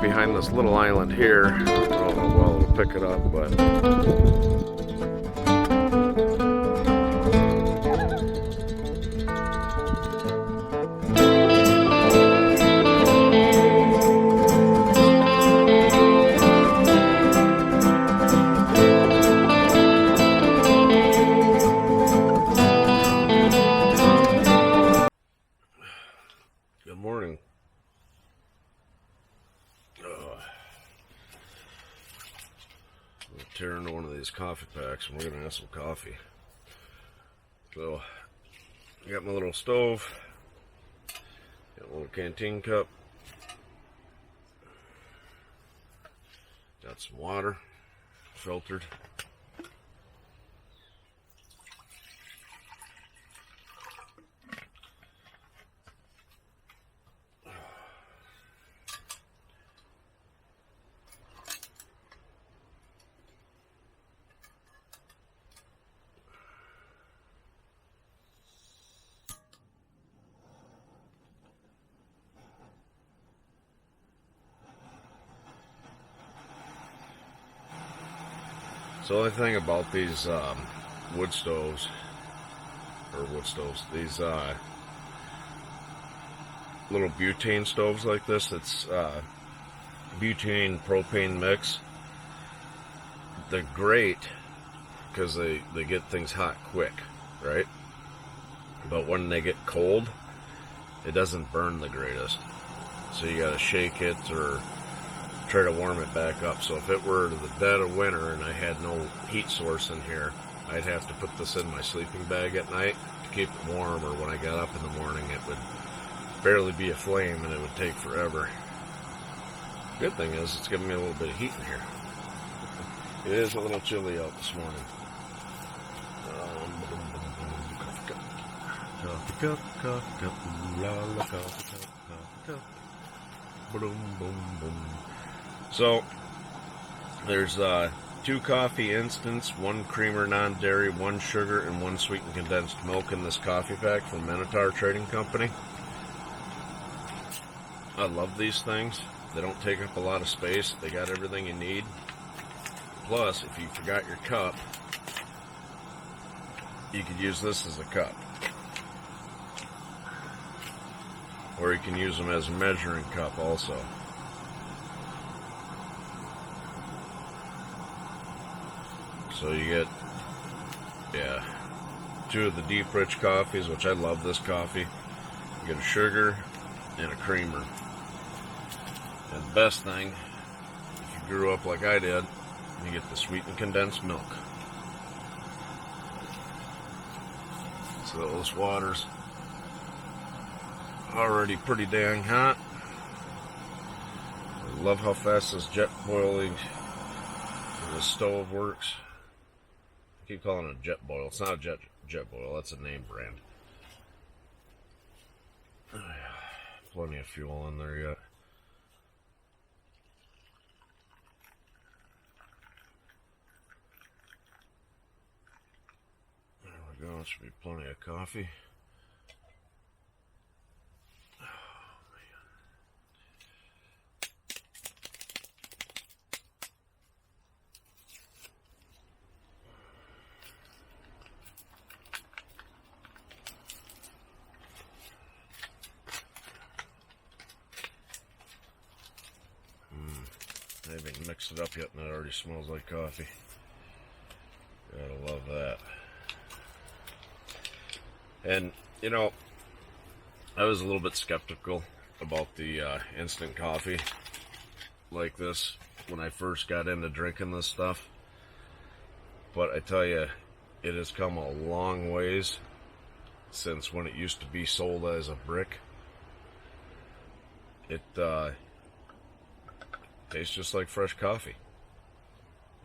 Behind this little island here. I don't know how well it'll pick it up, but good morning. Tear into one of these coffee packs and we're gonna have some coffee. So I got my little stove, got a little canteen cup, got some water filtered. So the only thing about these wood stoves, these little butane stoves like this, it's butane propane mix. They're great because they get things hot quick, right? But when they get cold, it doesn't burn the greatest. So you gotta shake it or try to warm it back up. So if it were the dead of winter and I had no heat source in here, I'd have to put this in my sleeping bag at night to keep it warm, or when I got up in the morning it would barely be a flame and it would take forever. Good thing is it's giving me a little bit of heat in here. It is a little chilly out this morning. Coffee cup, coffee cup, la la, coffee cup, coffee cup. Boom, boom, boom. So there's 2 coffee instants, 1 creamer non-dairy, 1 sugar, and 1 sweetened condensed milk in this coffee pack from Minotaur Trading Company. I love these things. They don't take up a lot of space. They got everything you need. Plus, if you forgot your cup, you could use this as a cup. Or you can use them as a measuring cup also. So you get, 2 of the deep rich coffees, which I love this coffee. You get a sugar and a creamer. And the best thing, if you grew up like I did, you get the sweetened condensed milk. So this water's already pretty dang hot. I love how fast this jet boiling the stove works. I keep calling it jet boil. It's not a jet boil, that's a name brand. Plenty of fuel in there yet. There we go, it should be plenty of coffee. I haven't mixed it up yet and it already smells like coffee. Gotta love that. And, you know, I was a little bit skeptical about the instant coffee like this when I first got into drinking this stuff. But I tell you, it has come a long ways since when it used to be sold as a brick. It tastes just like fresh coffee.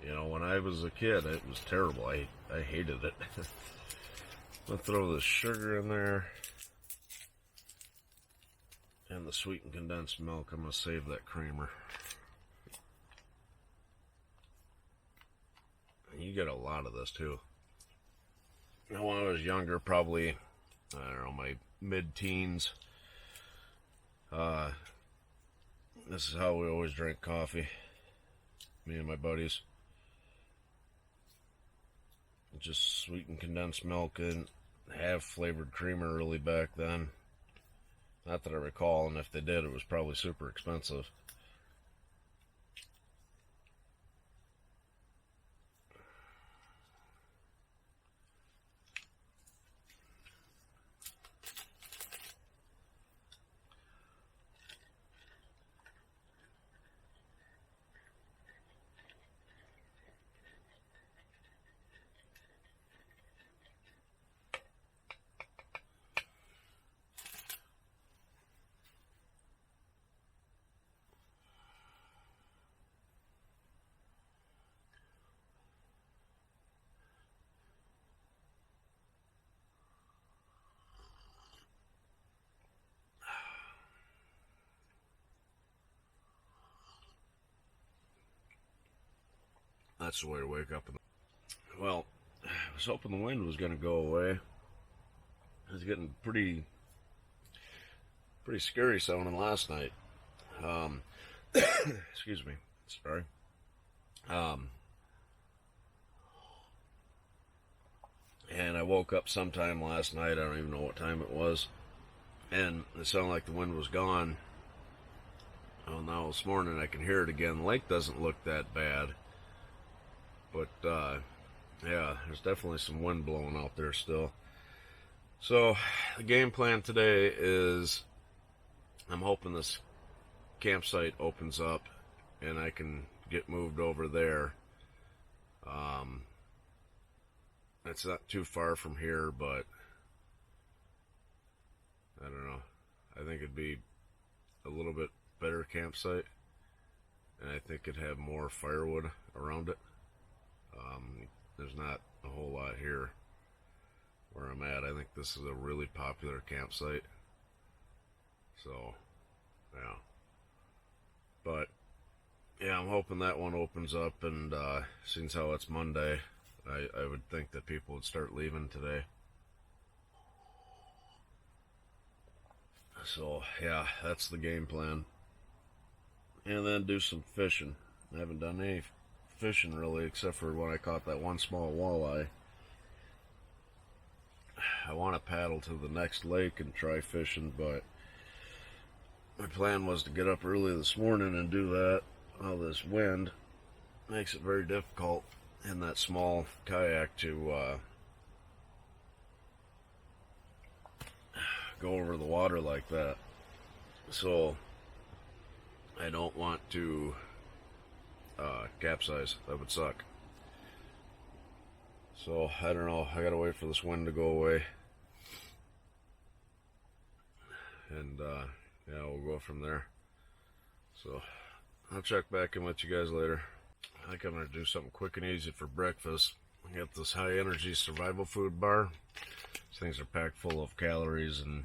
You know, when I was a kid, it was terrible. I hated it. I'll throw the sugar in there. And the sweetened condensed milk. I'm going to save that creamer. And you get a lot of this too. You know, when I was younger, probably, I don't know, my mid-teens, this is how we always drank coffee. Me and my buddies. Just sweetened condensed milk and have flavored creamer really back then. Not that I recall, and if they did, it was probably super expensive. That's the way to wake up. Well, I was hoping the wind was going to go away. It was getting pretty scary sounding last night. Excuse me. Sorry. And I woke up sometime last night. I don't even know what time it was. And it sounded like the wind was gone. Well, now this morning I can hear it again. The lake doesn't look that bad. But, yeah, there's definitely some wind blowing out there still. So, the game plan today is I'm hoping this campsite opens up and I can get moved over there. It's not too far from here, but I don't know. I think it'd be a little bit better campsite, and I think it'd have more firewood around it. There's not a whole lot here where I'm at. I think this is a really popular campsite. So, yeah. But, yeah, I'm hoping that one opens up, and since how it's Monday, I would think that people would start leaving today. So, yeah, that's the game plan. And then do some fishing. I haven't done any fishing really, except for when I caught that one small walleye. I want to paddle to the next lake and try fishing, but my plan was to get up early this morning and do that. All this wind makes it very difficult in that small kayak to go over the water like that. So I don't want to capsize. That would suck. So I don't know. I gotta wait for this wind to go away, and yeah, we'll go from there. So I'll check back in with you guys later. I think I'm gonna do something quick and easy for breakfast. I got this high energy survival food bar. These things are packed full of calories and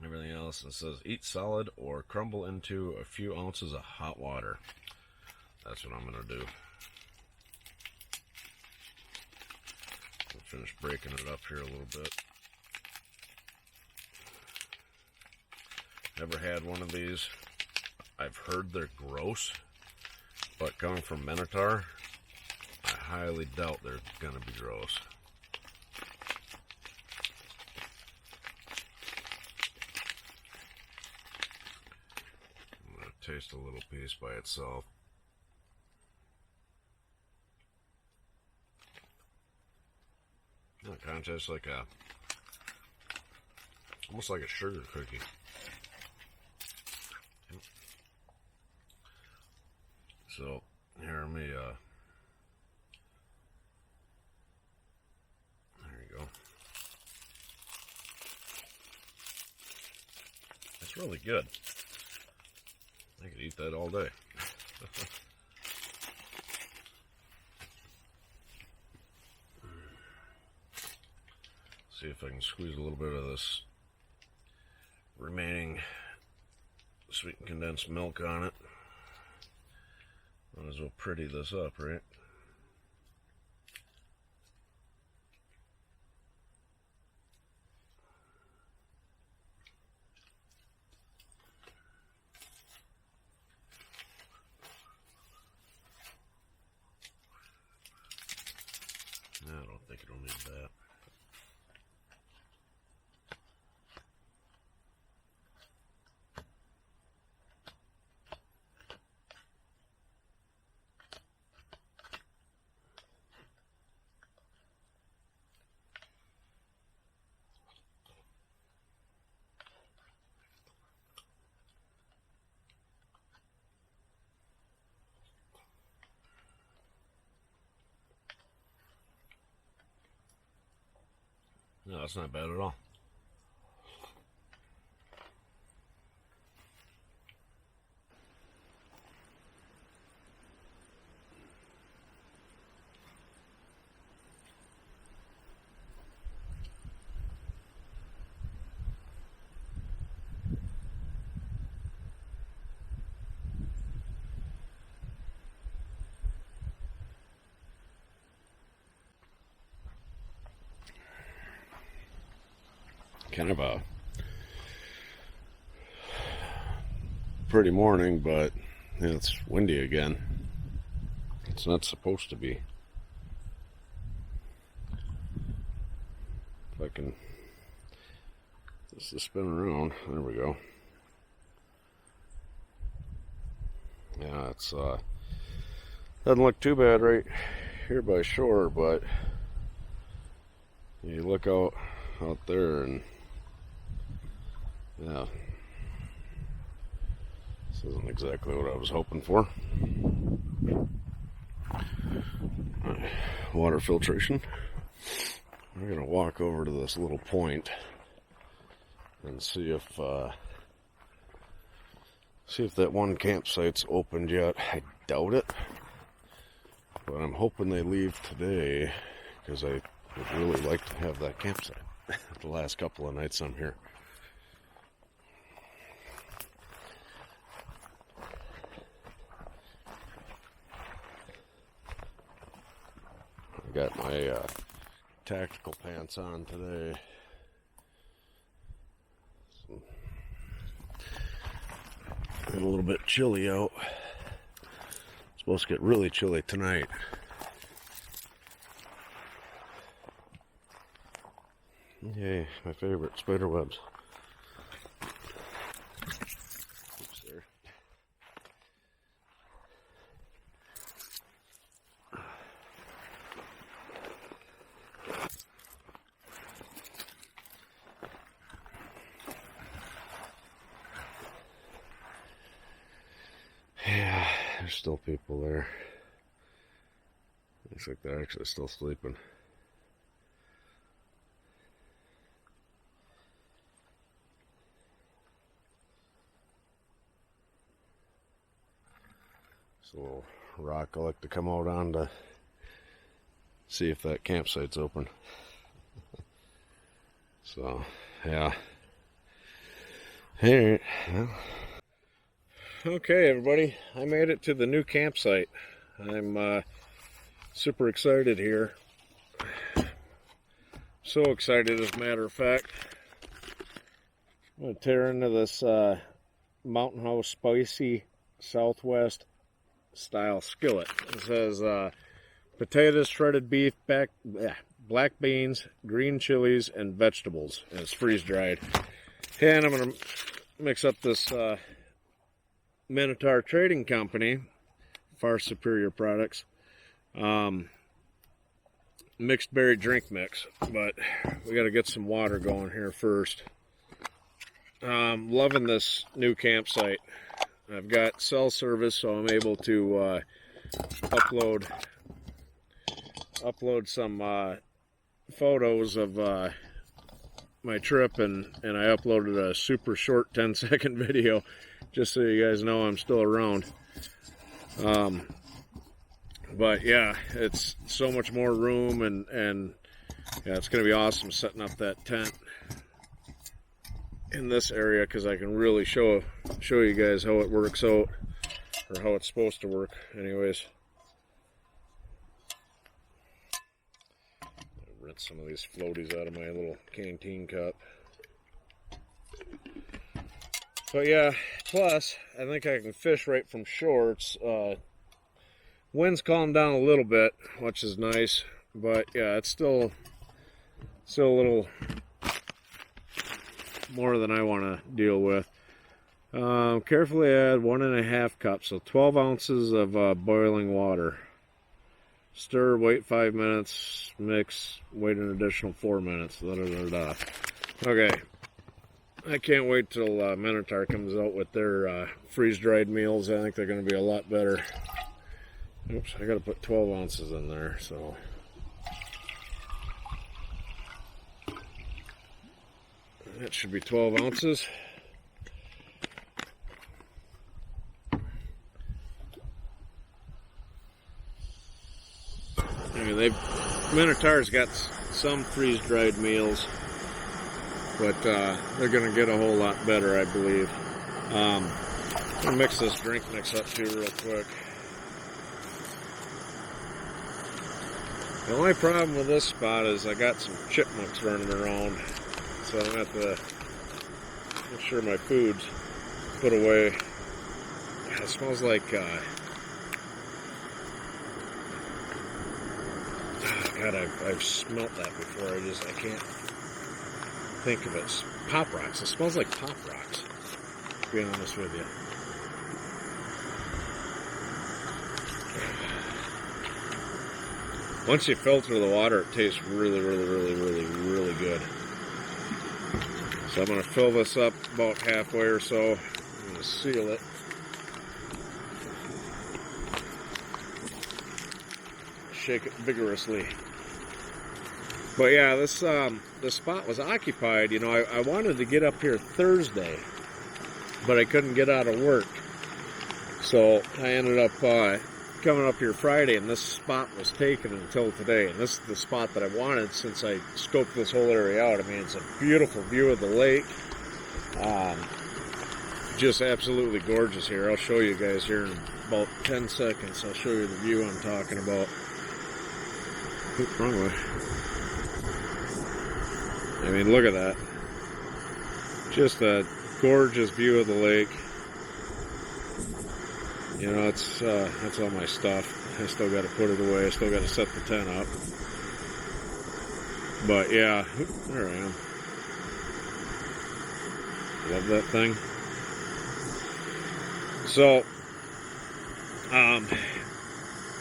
everything else. And it says eat solid or crumble into a few ounces of hot water. That's what I'm gonna do. I'll finish breaking it up here a little bit. Never had one of these. I've heard they're gross, but coming from Minotaur, I highly doubt they're gonna be gross. I'm gonna taste a little piece by itself. It kind of tastes like almost like a sugar cookie. So, here, let me, there you go. It's really good. I could eat that all day. See if I can squeeze a little bit of this remaining sweetened condensed milk on it. Might as well pretty this up, right? I don't think it'll need that. No, that's not bad at all. Kind of a pretty morning, but it's windy again. It's not supposed to be. If I can just spin around, there we go. Yeah, it's doesn't look too bad right here by shore, but you look out there and yeah, this isn't exactly what I was hoping for. Water filtration. We're gonna walk over to this little point and see if that one campsite's opened yet. I doubt it, but I'm hoping they leave today because I would really like to have that campsite the last couple of nights I'm here. I got my tactical pants on today. It's a little bit chilly out. It's supposed to get really chilly tonight. Yay, my favorite, spider webs. Oops, there. Yeah, there's still people there. Looks like they're actually still sleeping. It's a little rock I like to come out on to see if that campsite's open. So, yeah. Alright, well. Okay, everybody, I made it to the new campsite. I'm super excited here. So excited, as a matter of fact. I'm going to tear into this Mountain House Spicy Southwest style skillet. It says potatoes, shredded beef, black beans, green chilies, and vegetables. And it's freeze dried. And I'm going to mix up this Minotaur Trading Company, far superior products, mixed berry drink mix. But we got to get some water going here first. Loving this new campsite. I've got cell service, so I'm able to upload some photos of my trip, and I uploaded a super short 10-second video just so you guys know I'm still around. But yeah, it's so much more room and Yeah, it's going to be awesome setting up that tent in this area, because I can really show you guys how it works out, or how it's supposed to work anyways. Rinse some of these floaties out of my little canteen cup. But yeah, plus I think I can fish right from shore. It's wind's calmed down a little bit, which is nice, but yeah, it's still a little more than I want to deal with. Carefully add 1.5 cups, so 12 ounces of boiling water. Stir, wait 5 minutes, mix, wait an additional 4 minutes. Okay, I can't wait till Minotaur comes out with their freeze-dried meals. I think they're going to be a lot better. Oops, I got to put 12 ounces in there, so. That should be 12 ounces. Minotaur's got some freeze-dried meals, but they're going to get a whole lot better, I believe. I'm going to mix this drink mix up too real quick. The only problem with this spot is I got some chipmunks running around, so I'm going to have to make sure my food's put away. God, it smells like God, I've smelt that before. I can't think of it. Pop rocks. It smells like Pop rocks, to be honest with you. Once you filter the water, it tastes really, really, really, really, really good. So I'm going to fill this up about halfway or so. I'm going to seal it. Shake it vigorously. But yeah, this spot was occupied. You know, I wanted to get up here Thursday, but I couldn't get out of work. So I ended up coming up here Friday, and this spot was taken until today. And this is the spot that I wanted since I scoped this whole area out. I mean, it's a beautiful view of the lake. Just absolutely gorgeous here. I'll show you guys here in about 10 seconds. I'll show you the view I'm talking about. Oops, wrong way. I mean, look at that. Just a gorgeous view of the lake. You know, that's all my stuff. I still got to put it away. I still got to set the tent up. But yeah, there I am. Love that thing. So,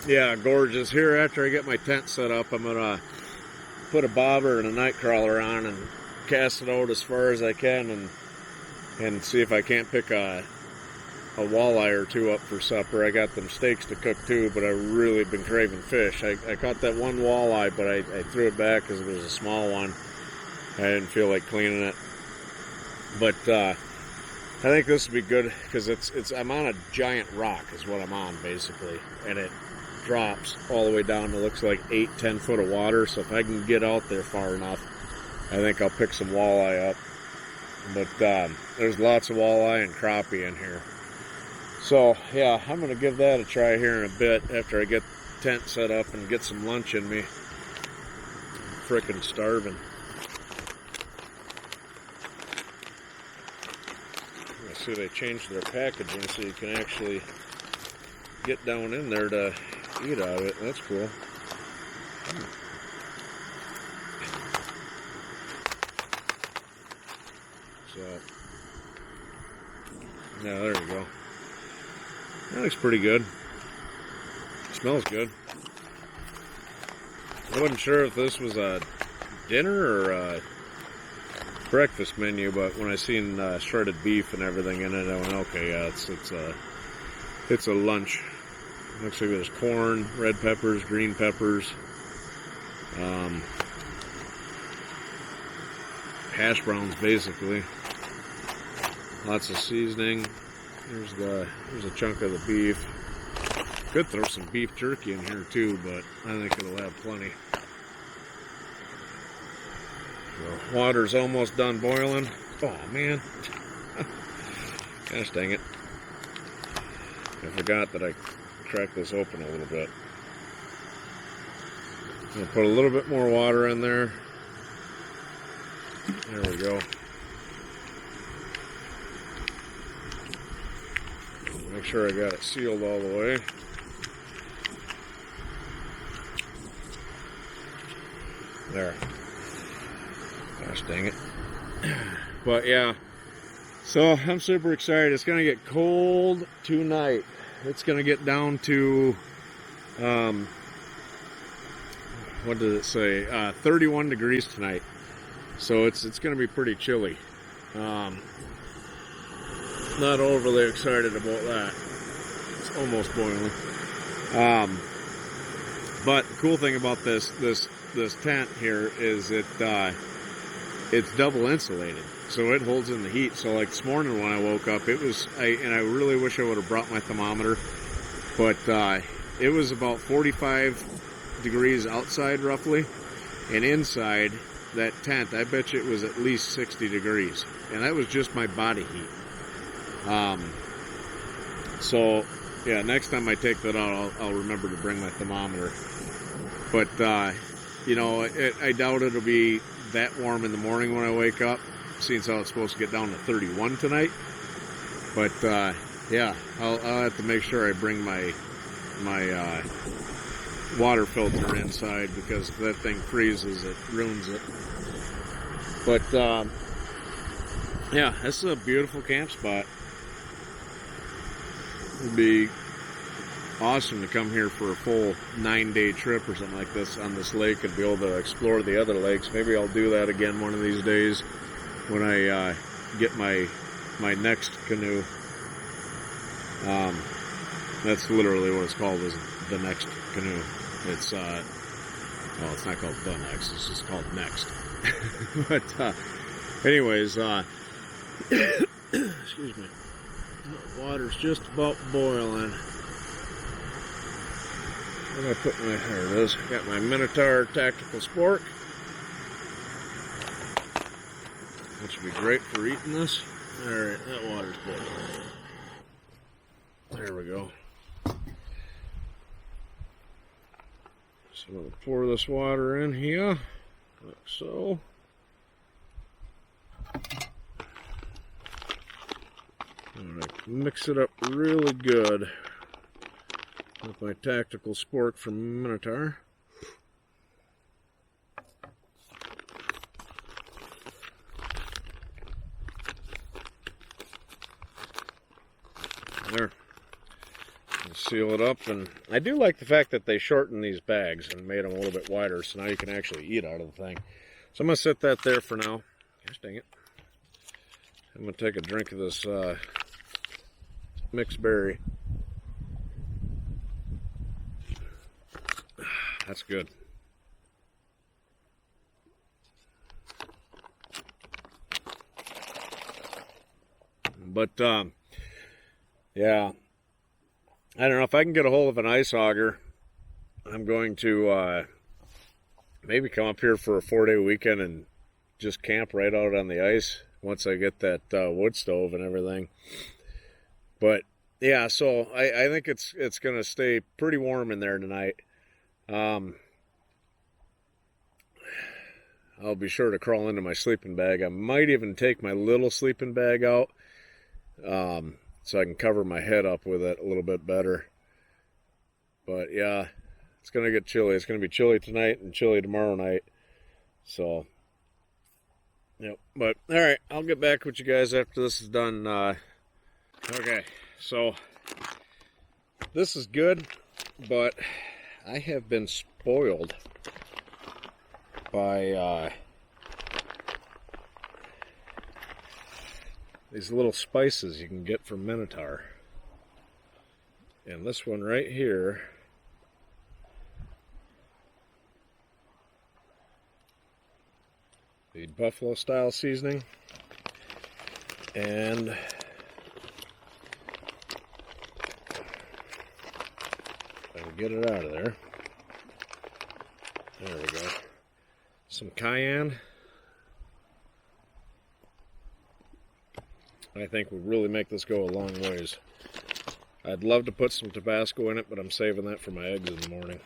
yeah, gorgeous. Here, after I get my tent set up, I'm gonna put a bobber and a night crawler on and cast it out as far as I can, and see if I can't pick a walleye or two up for supper. I got them steaks to cook too, but I've really been craving fish. I caught that one walleye, but I threw it back because it was a small one. I didn't feel like cleaning it. But I think this would be good because I'm on a giant rock is what I'm on basically, and it drops all the way down to looks like 8-10 foot of water. So if I can get out there far enough, I think I'll pick some walleye up. But there's lots of walleye and crappie in here. So yeah, I'm gonna give that a try here in a bit after I get the tent set up and get some lunch in me. I'm frickin' starving. I see they changed their packaging so you can actually get down in there to eat out of it. That's cool. So, yeah, there we go. That looks pretty good. Smells good. I wasn't sure if this was a dinner or a breakfast menu, but when I seen shredded beef and everything in it, I went, okay, yeah, it's a lunch. Looks like there's corn, red peppers, green peppers, hash browns basically. Lots of seasoning. There's a chunk of the beef. Could throw some beef jerky in here too, but I think it'll have plenty. The water's almost done boiling. Oh man. Gosh dang it. I forgot that I cracked this open a little bit. I'm going to put a little bit more water in there. There we go. Make sure I got it sealed all the way. There. Gosh dang it. But yeah, so I'm super excited. It's going to get cold tonight. It's going to get down to, what did it say? 31 degrees tonight. So it's going to be pretty chilly. Not overly excited about that. It's almost boiling. But the cool thing about this tent here is it's double insulated, so it holds in the heat. So like this morning when I woke up, and I really wish I would have brought my thermometer, but it was about 45 degrees outside roughly, and inside that tent, I bet you it was at least 60 degrees, and that was just my body heat. So yeah, next time I take that out, I'll remember to bring my thermometer. But you know, I doubt it'll be that warm in the morning when I wake up, seeing how it's supposed to get down to 31 tonight. But yeah, I'll have to make sure I bring my water filter inside, because if that thing freezes, it ruins it. But yeah, this is a beautiful camp spot. It'd be awesome to come here for a full 9-day trip or something like this on this lake and be able to explore the other lakes. Maybe I'll do that again one of these days when I get my next canoe. That's literally what it's called, is the next canoe. It's well, it's not called the next, it's just called next. But anyways, excuse me, the water's just about boiling. Where did I put my, there it is, got my Minotaur Tactical Spork, which would be great for eating this. Alright, that water's boiling. There we go. So I'm going to pour this water in here, like so. Alright, mix it up really good with my Tactical Spork from Minotaur. There. And seal it up. And I do like the fact that they shortened these bags and made them a little bit wider, so now you can actually eat out of the thing. So I'm going to set that there for now. Gosh dang it. I'm going to take a drink of this mixed berry. That's good. But yeah, I don't know if I can get a hold of an ice auger. I'm going to maybe come up here for a 4-day weekend and just camp right out on the ice once I get that wood stove and everything. But yeah, so I think it's going to stay pretty warm in there tonight. I'll be sure to crawl into my sleeping bag. I might even take my little sleeping bag out, so I can cover my head up with it a little bit better. But yeah, it's going to get chilly. It's going to be chilly tonight and chilly tomorrow night. So, yep. But all right, I'll get back with you guys after this is done. Okay, so this is good, but I have been spoiled by these little spices you can get from Minotaur. And this one right here the buffalo style seasoning, and if I can get it out of there. There we go. Some cayenne, I think would really make this go a long ways. I'd love to put some Tabasco in it, but I'm saving that for my eggs in the morning.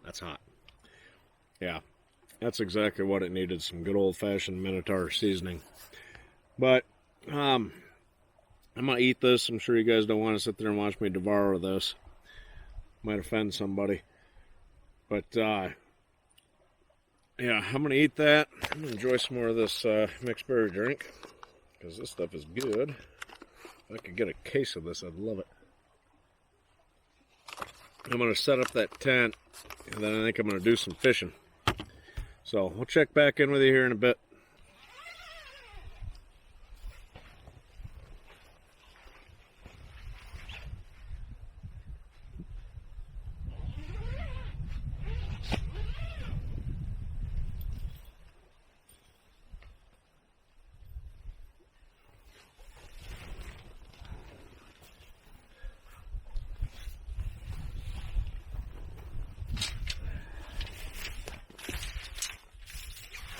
That's hot. Yeah, that's exactly what it needed, some good old-fashioned Minotaur seasoning. But I'm gonna eat this. I'm sure you guys don't want to sit there and watch me devour this. Might offend somebody. But yeah, I'm gonna eat that. I'm gonna enjoy some more of this mixed berry drink, because this stuff is good. If I could get a case of this, I'd love it. I'm gonna set up that tent, and then I think I'm gonna do some fishing. So we'll check back in with you here in a bit.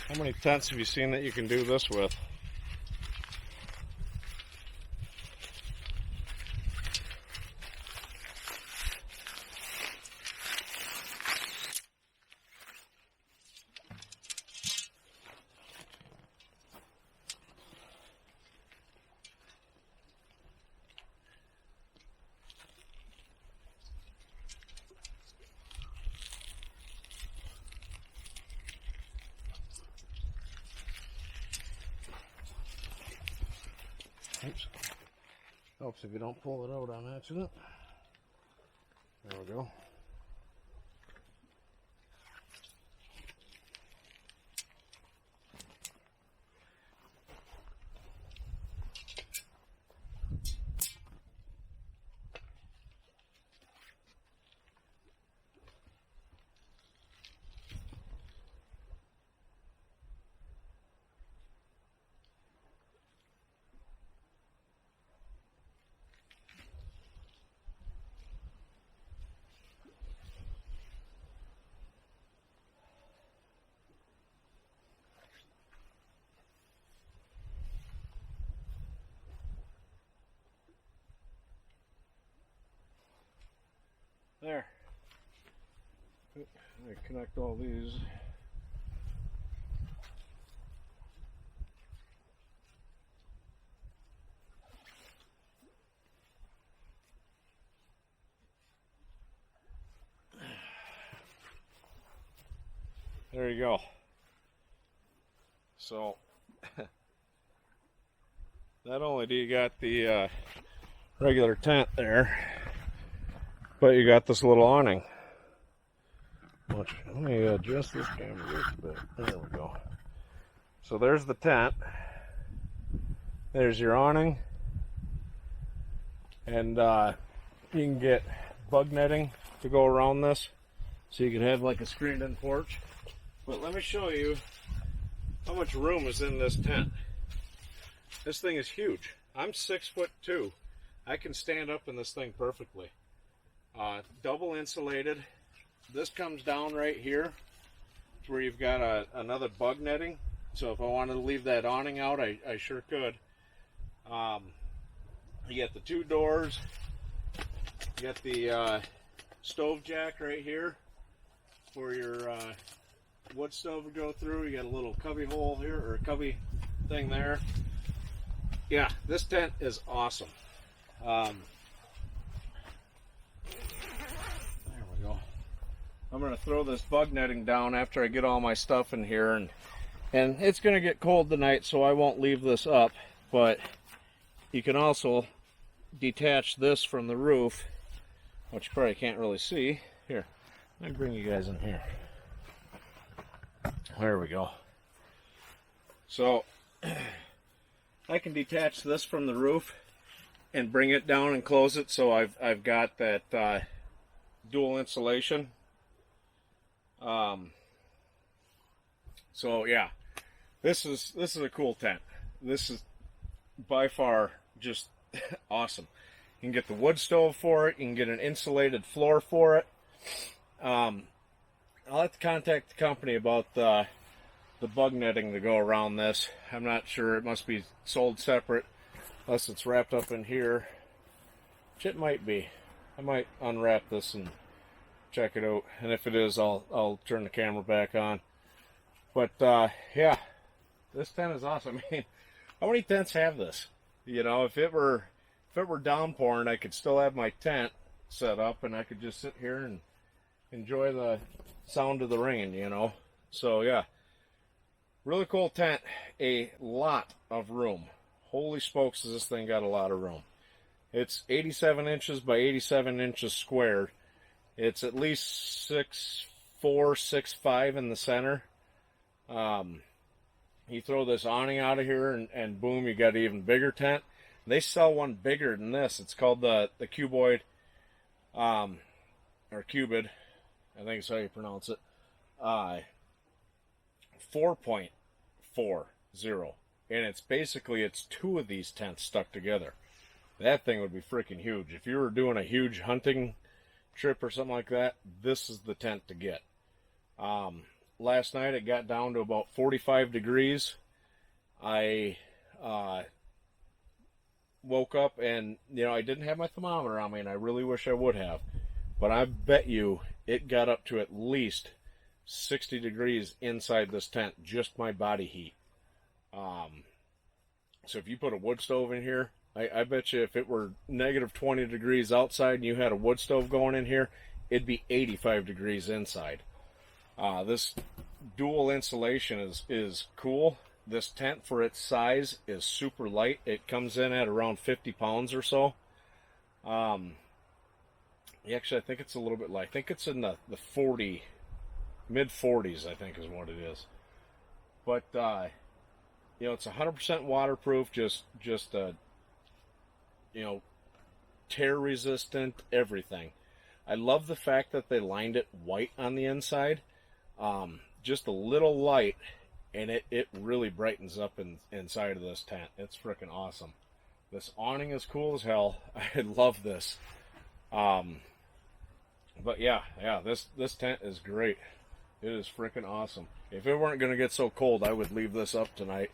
How many tents have you seen that you can do this with? Oops. Helps if you don't pull it out on accident. There we go. There. I connect all these. There you go. So, not only do you got the regular tent there, but you got this little awning. Let me adjust this camera just a bit. There we go. So there's the tent. There's your awning. And you can get bug netting to go around this, so you can have like a screened-in porch. But let me show you how much room is in this tent. This thing is huge. I'm 6'2". I can stand up in this thing perfectly. Double insulated. This comes down right here to where you've got another bug netting. So if I wanted to leave that awning out, I sure could. You got the two doors. You got the stove jack right here for your wood stove would go through. You got a little cubby hole here, or a cubby thing there. Yeah, this tent is awesome. There we go. I'm going to throw this bug netting down after I get all my stuff in here, and it's going to get cold tonight, so I won't leave this up. But you can also detach this from the roof, which you probably can't really see. Here, let me bring you guys in here. There we go. So I can detach this from the roof and bring it down and close it, so I've got that dual insulation. Um, so yeah, this is a cool tent. This is by far just awesome. You can get the wood stove for it. You can get an insulated floor for it. I'll have to contact the company about the bug netting to go around this. I'm not sure. It must be sold separate, unless it's wrapped up in here, which it might be. I might unwrap this and check it out, and if it is, I'll turn the camera back on. But yeah, this tent is awesome. I mean, how many tents have this? You know, if it were downpouring, I could still have my tent set up, and I could just sit here and enjoy the sound of the rain. You know, so yeah. Really cool tent, a lot of room. Holy smokes, does this thing got a lot of room. It's 87 inches by 87 inches squared. It's at least 6'4", 6'5" in the center. You throw this awning out of here and boom, you got an even bigger tent. They sell one bigger than this. It's called the cuboid, or cubid, I think is how you pronounce it. 4.40, and it's two of these tents stuck together. That thing would be freaking huge. If you were doing a huge hunting trip or something like that, this is the tent to get. Last night it got down to about 45 degrees. I woke up and, you know, I didn't have my thermometer on me, and I really wish I would have, but I bet you it got up to at least 60 degrees inside this tent, just my body heat. So if you put a wood stove in here, I bet you if it were negative 20 degrees outside and you had a wood stove going in here, it'd be 85 degrees inside. This dual insulation is cool. This tent, for its size, is super light. It comes in at around 50 pounds or so. Actually, I think it's a little bit light. I think it's in the 40, mid 40s, I think is what it is. But, you know, it's 100% waterproof, just you know, tear resistant, everything. I love the fact that they lined it white on the inside. Just a little light, and it really brightens up inside of this tent. It's freaking awesome. This awning is cool as hell. I love this. But yeah, this tent is great. It is freaking awesome. If it weren't going to get so cold, I would leave this up tonight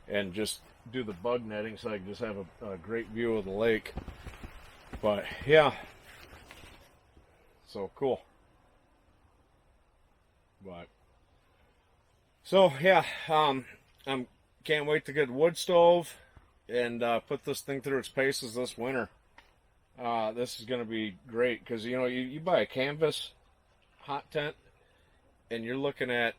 and just do the bug netting so I can just have a great view of the lake. But yeah, so cool. But so yeah, I can't wait to get a wood stove and put this thing through its paces this winter. This is going to be great because, you know, you buy a canvas hot tent and you're looking at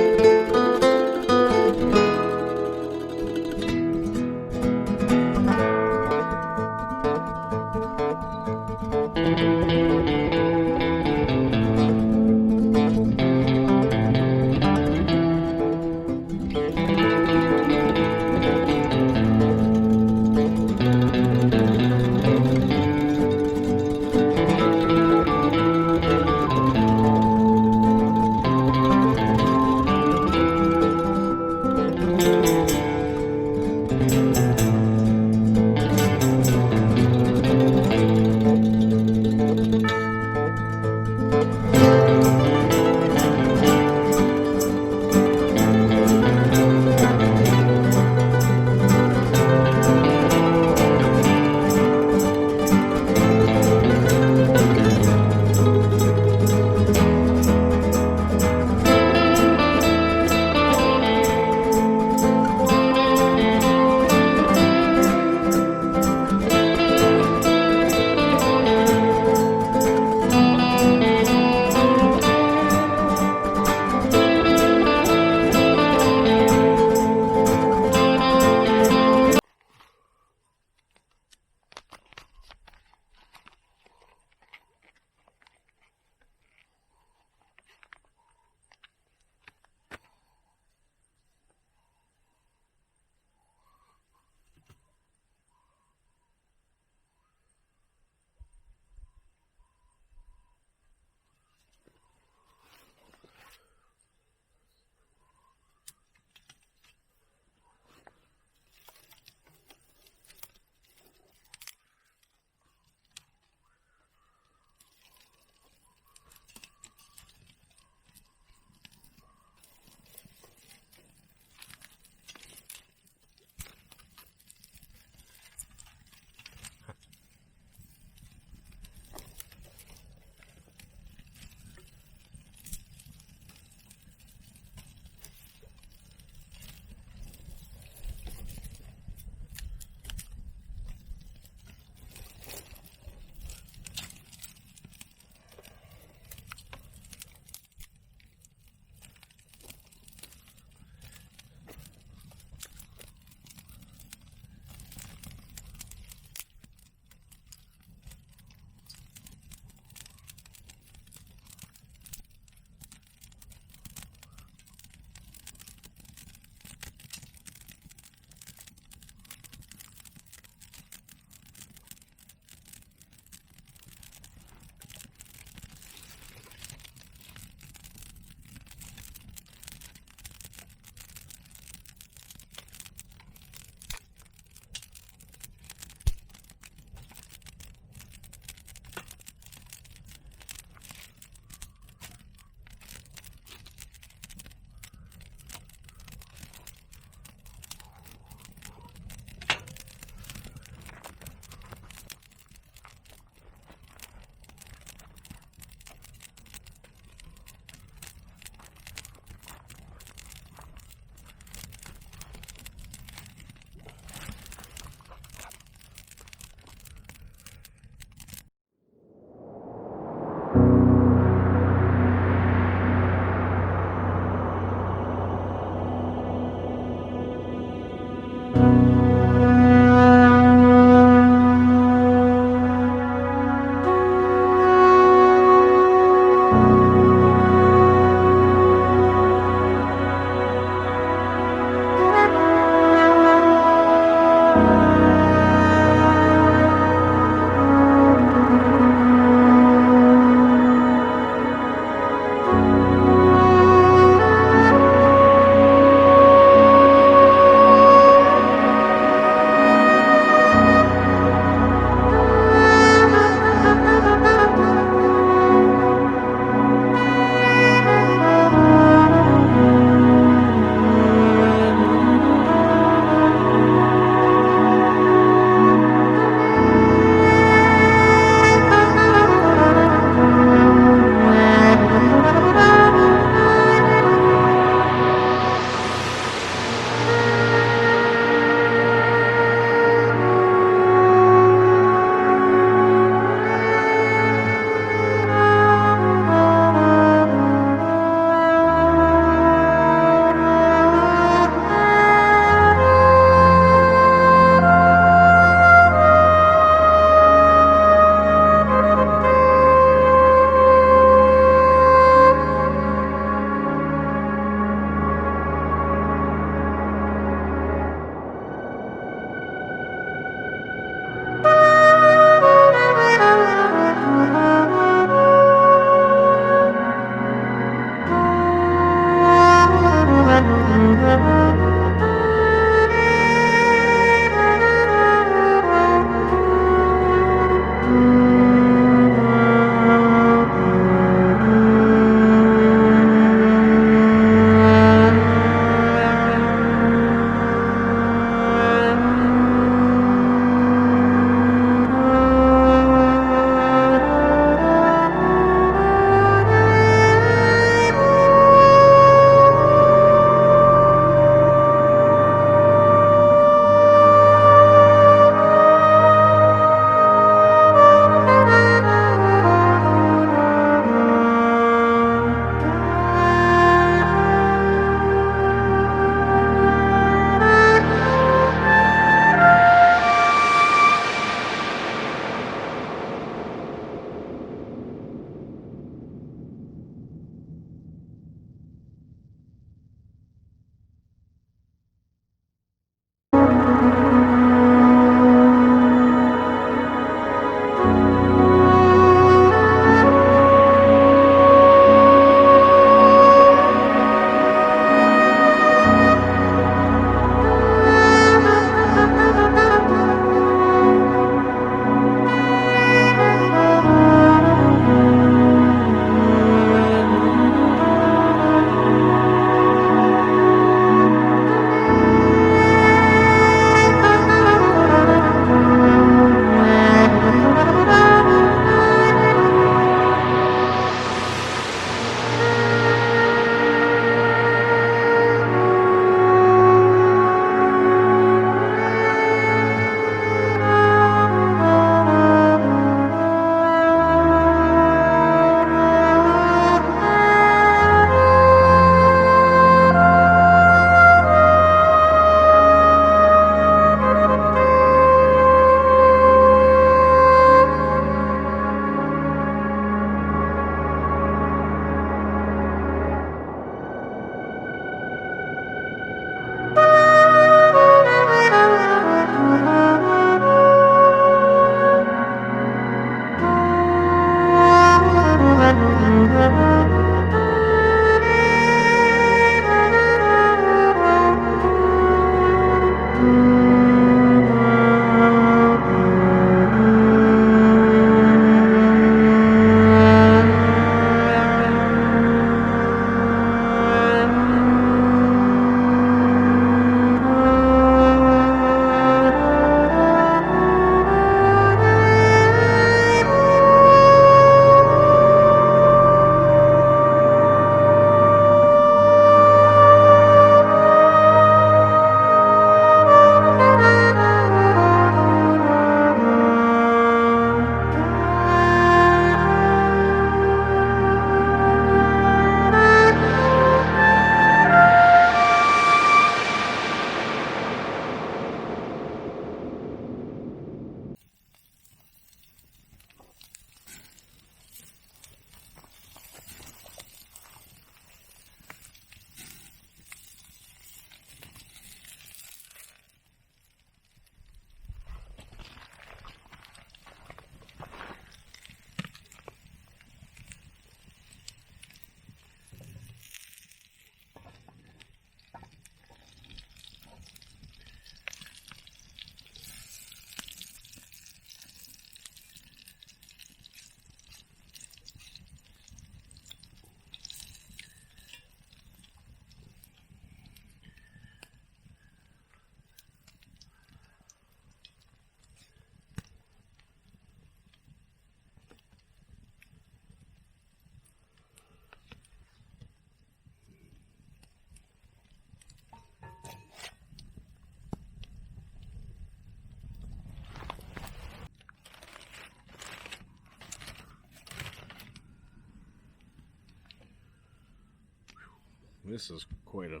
This is quite a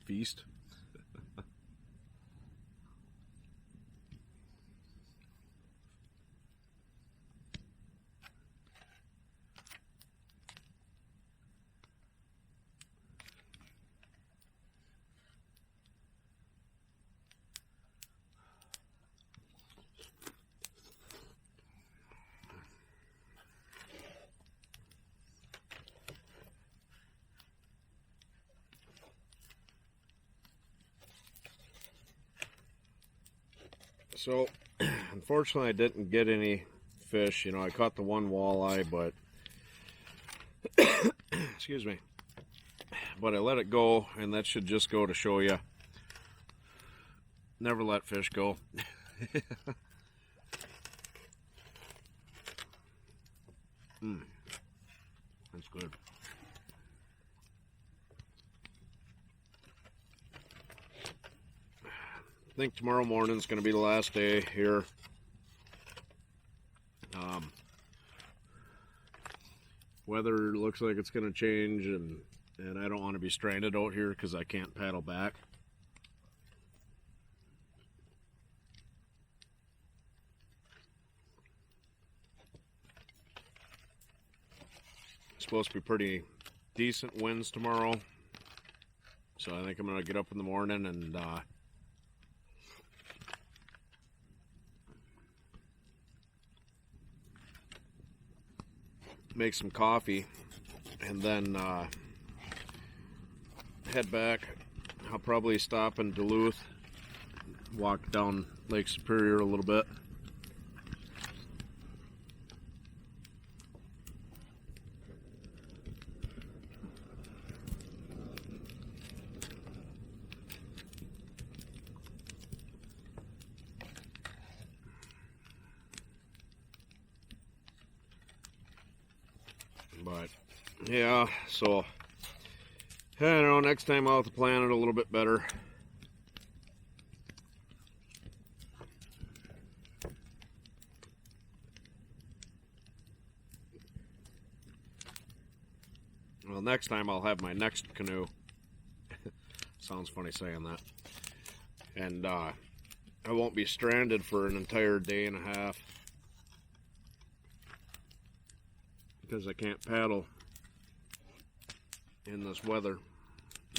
feast. So, unfortunately, I didn't get any fish. You know, I caught the one walleye, but excuse me. But I let it go, and that should just go to show you. Never let fish go. That's good. I think tomorrow morning is going to be the last day here. Weather looks like it's going to change, and I don't want to be stranded out here because I can't paddle back. It's supposed to be pretty decent winds tomorrow, so I think I'm going to get up in the morning and make some coffee, and then head back. I'll probably stop in Duluth, walk down Lake Superior a little bit. But yeah, so I don't know, next time I'll have to plan it a little bit better. Well, next time I'll have my next canoe. Sounds funny saying that. And I won't be stranded for an entire day and a half, because I can't paddle in this weather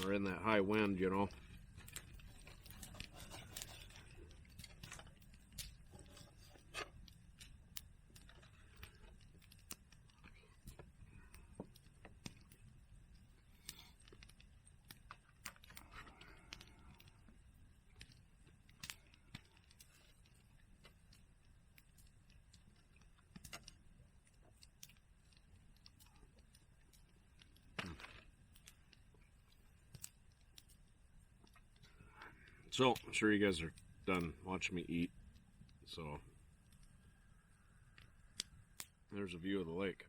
or in that high wind, you know. So, I'm sure you guys are done watching me eat. So, there's a view of the lake.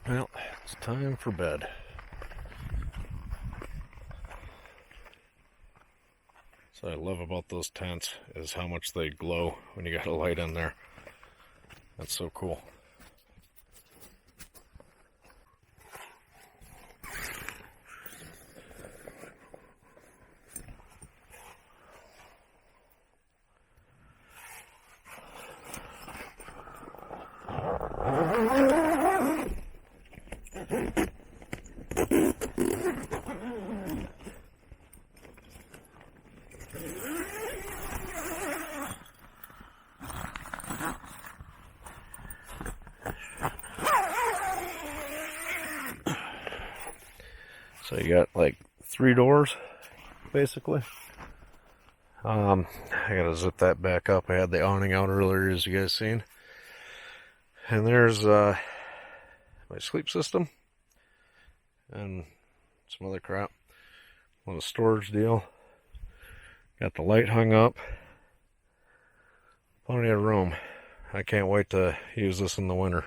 Well, it's time for bed. So I love about those tents is how much they glow when you got a light in there. That's so cool. So you got like 3 doors, basically. I gotta zip that back up. I had the awning out earlier, as you guys seen. And there's my sleep system and some other crap. Little storage deal. Got the light hung up. Plenty of room. I can't wait to use this in the winter.